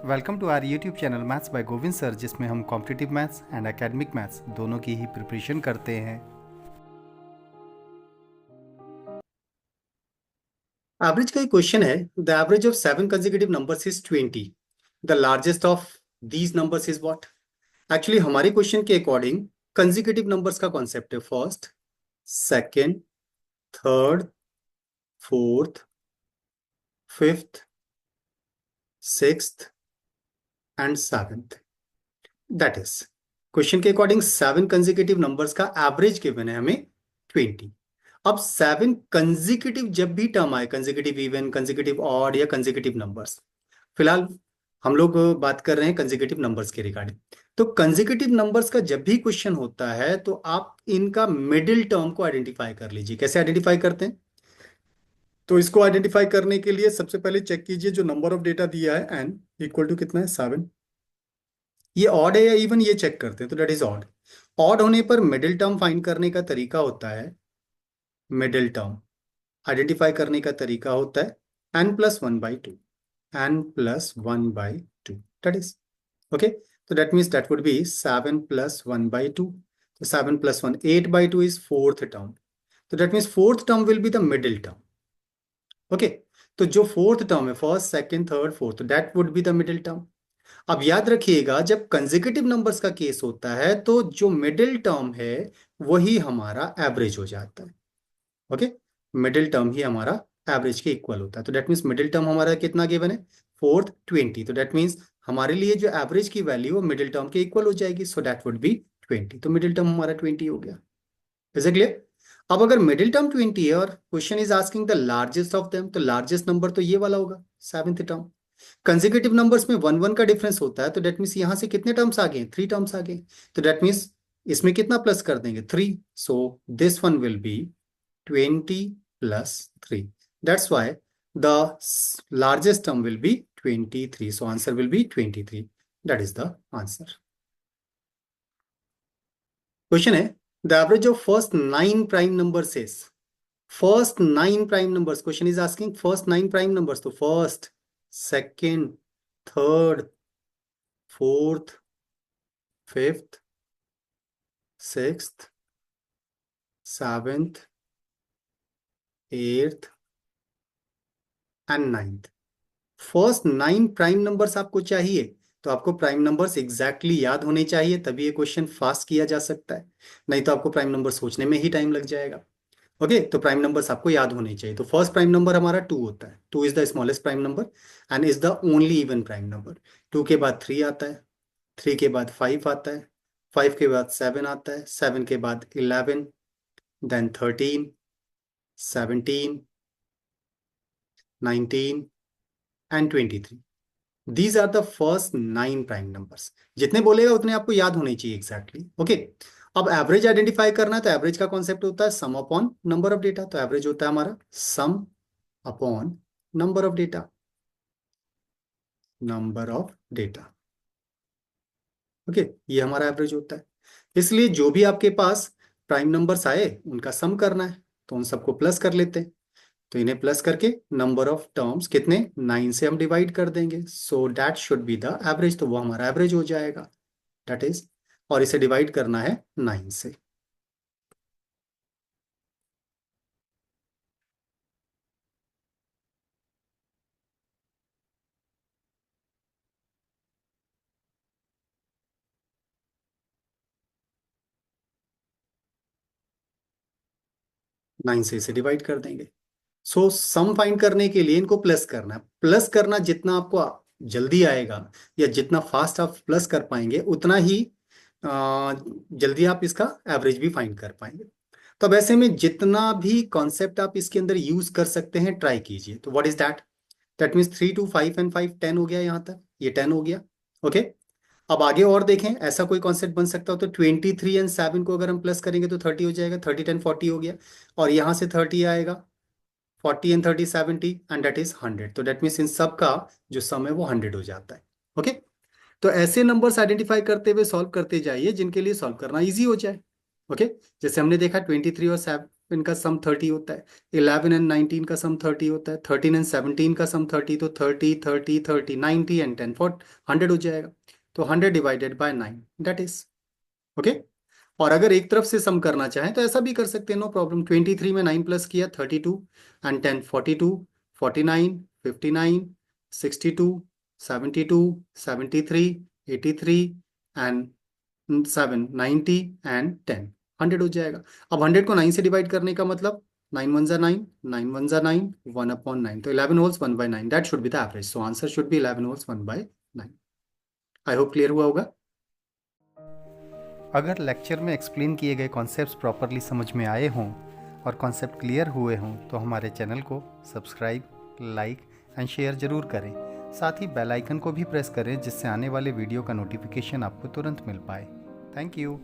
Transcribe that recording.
Welcome to our YouTube channel maths by Govind sir, जिसमें हम competitive maths and academic maths दोनों की ही preparation करते हैं। एवरेज का एक क्वेश्चन है। The average of 7 consecutive numbers is 20। The largest of these numbers is what? Actually हमारे क्वेश्चन के अकॉर्डिंग कंसेक्यूटिव नंबर्स का कॉन्सेप्ट है first, second, third, fourth, fifth, sixth and seventh. That is question के according 7 consecutive numbers का average given है हमें 20। अब 7 consecutive जब भी टर्म आए, कंसेक्यूटिव इवन, कंसेक्यूटिव ऑड या कंसेक्यूटिव नंबर्स, फिलहाल हम लोग बात कर रहे हैं कंसेक्यूटिव नंबर्स के रिगार्डिंग। तो कंसेक्यूटिव नंबर्स का जब भी क्वेश्चन होता है तो आप इनका मिडिल टर्म को आइडेंटिफाई कर लीजिए। कैसे आइडेंटिफाई करते हैं? तो इसको आइडेंटिफाई करने के लिए सबसे पहले चेक कीजिए जो नंबर ऑफ डेटा दिया है एन इक्वल टू कितना है 7। ये ऑड है या इवन, ये चेक करते हैं। तो डेट इज ऑड। ऑड होने पर मिडिल टर्म फाइंड करने का तरीका होता है, मिडिल टर्म आइडेंटिफाई करने का तरीका होता है n+1/2, n+1/2, that is okay. तो that means that would be 7+1/2। तो 7+1 8/2 इज फोर्थ टर्म। तो that means fourth term will be the middle term. Okay, तो जो फोर्थ टर्म है, first second third fourth, that would be the middle term. अब याद रखिएगा, जब कंसेक्यूटिव नंबर्स का केस होता है तो जो मिडिल टर्म है वही हमारा एवरेज हो जाता है। ओके, मिडिल टर्म ही हमारा एवरेज के इक्वल होता है। तो दैट मीन्स मिडिल टर्म हमारा कितना गिवन है? फोर्थ 20। तो दैट मीन्स हमारे लिए जो एवरेज की वैल्यू वो मिडिल टर्म के इक्वल हो जाएगी। So that would B 20। तो मिडिल टर्म हमारा 20 हो गया। Is it clear? अब अगर मिडिल टर्म 20 है और question is asking the largest of them, तो लार्जेस्ट नंबर तो ये वाला होगा, सेवेंथ टर्म। कंसेक्यूटिव नंबर्स में 1 1 का डिफरेंस होता है। तो दैट मीन्स यहां से कितने टर्म्स आ गए? 3 टर्म्स आ गए। तो दैट मीन्स इसमें कितना प्लस कर देंगे? 3। So this one will be 20 plus 3. That's why the largest term will be 23. So answer will be 23. That is the answer. Question है, the average of first 9 prime numbers is, first 9 prime numbers, question is asking first 9 prime numbers. तो first, second, third, fourth, fifth, sixth, seventh, eighth and ninth। First 9 prime numbers आपको चाहिए, तो आपको prime numbers exactly याद होने चाहिए, तभी ये क्वेश्चन फास्ट किया जा सकता है। नहीं तो आपको प्राइम नंबर सोचने में ही टाइम लग जाएगा। ओके, तो प्राइम नंबर्स आपको याद होने चाहिए। तो फर्स्ट प्राइम नंबर हमारा 2 होता है। 2 is the smallest prime number and is the only even prime number. 2 के बाद 3 आता है, 3 के बाद 5 आता है, 5 के बाद 7 आता है, 7 के बाद 11, then 13, 17, 19 and 23। These are the first 9 prime numbers. जितने बोलेगा उतने आपको याद होने चाहिए एग्जैक्टली। ओके, अब एवरेज आइडेंटिफाई करना है तो एवरेज का कॉन्सेप्ट होता है sum upon number of data. तो एवरेज होता है हमारा sum upon number of data, number of data. Okay, ये हमारा एवरेज होता है। इसलिए जो भी आपके पास प्राइम नंबर्स आए उनका सम करना है, तो उन सबको प्लस कर लेते हैं। तो इन्हें प्लस करके नंबर ऑफ टर्म्स कितने, 9 से हम डिवाइड कर देंगे। So that should be the average. तो वो हमारा एवरेज हो जाएगा, दैट इज। और इसे डिवाइड करना है 9 से। नाइन से इसे डिवाइड कर देंगे। सो सम फाइंड करने के लिए इनको प्लस करना है। प्लस करना जितना आपको जल्दी आएगा या जितना फास्ट आप प्लस कर पाएंगे उतना ही जल्दी आप इसका एवरेज भी फाइंड कर पाएंगे। तो अब ऐसे में जितना भी कॉन्सेप्ट आप इसके अंदर यूज कर सकते हैं ट्राई कीजिए। तो what is that? That means 3 2 5 and 5 10 हो गया, यहाँ तक ये 10 हो गया। ओके, अब आगे और देखें, ऐसा कोई कॉन्सेप्ट बन सकता हो तो 23 एंड 7 को अगर हम प्लस करेंगे तो 30 हो जाएगा। 30 10 40 हो गया, और यहाँ से 30 आएगा, 40 एंड 30 70 एंड दैट इज 100। तो दैट मीन्स इन सब का जो सम है वो 100 हो जाता है। ओके, तो ऐसे नंबर्स आइडेंटिफाई करते हुए सॉल्व करते जाइए जिनके लिए सॉल्व करना इजी हो जाए। ओके, जैसे हमने देखा 23 और इनका सम 30 होता है, 11 एंड 19 का सम 30 होता है, 13 एंड 17 का सम 30, तो 30 30 30 90 एंड 10 100 हो जाएगा। तो 100 divided by 9, that is okay. और अगर एक तरफ से सम करना चाहें तो ऐसा भी कर सकते हैं, नो प्रॉब्लम। 23 में 9 प्लस किया 32 एंड 10 42, 49 59 62 72 73 83 एंड 7 90 एंड 10 100 हो जाएगा। अब 100 को 9 से डिवाइड करने का मतलब 9 1 जा 9, 9 1 जा 9, 1 अपॉन 9, तो 11 holes 1 by 9, that should be the average. So answer should be 11 holes 1 by 9। I hope clear हुआ होगा। अगर लेक्चर में एक्सप्लेन किए गए कॉन्सेप्ट्स प्रॉपरली समझ में आए हों और कॉन्सेप्ट क्लियर हुए हों तो हमारे चैनल को सब्सक्राइब, लाइक एंड शेयर ज़रूर करें। साथ ही बेल आइकन को भी प्रेस करें जिससे आने वाले वीडियो का नोटिफिकेशन आपको तुरंत मिल पाए। Thank you.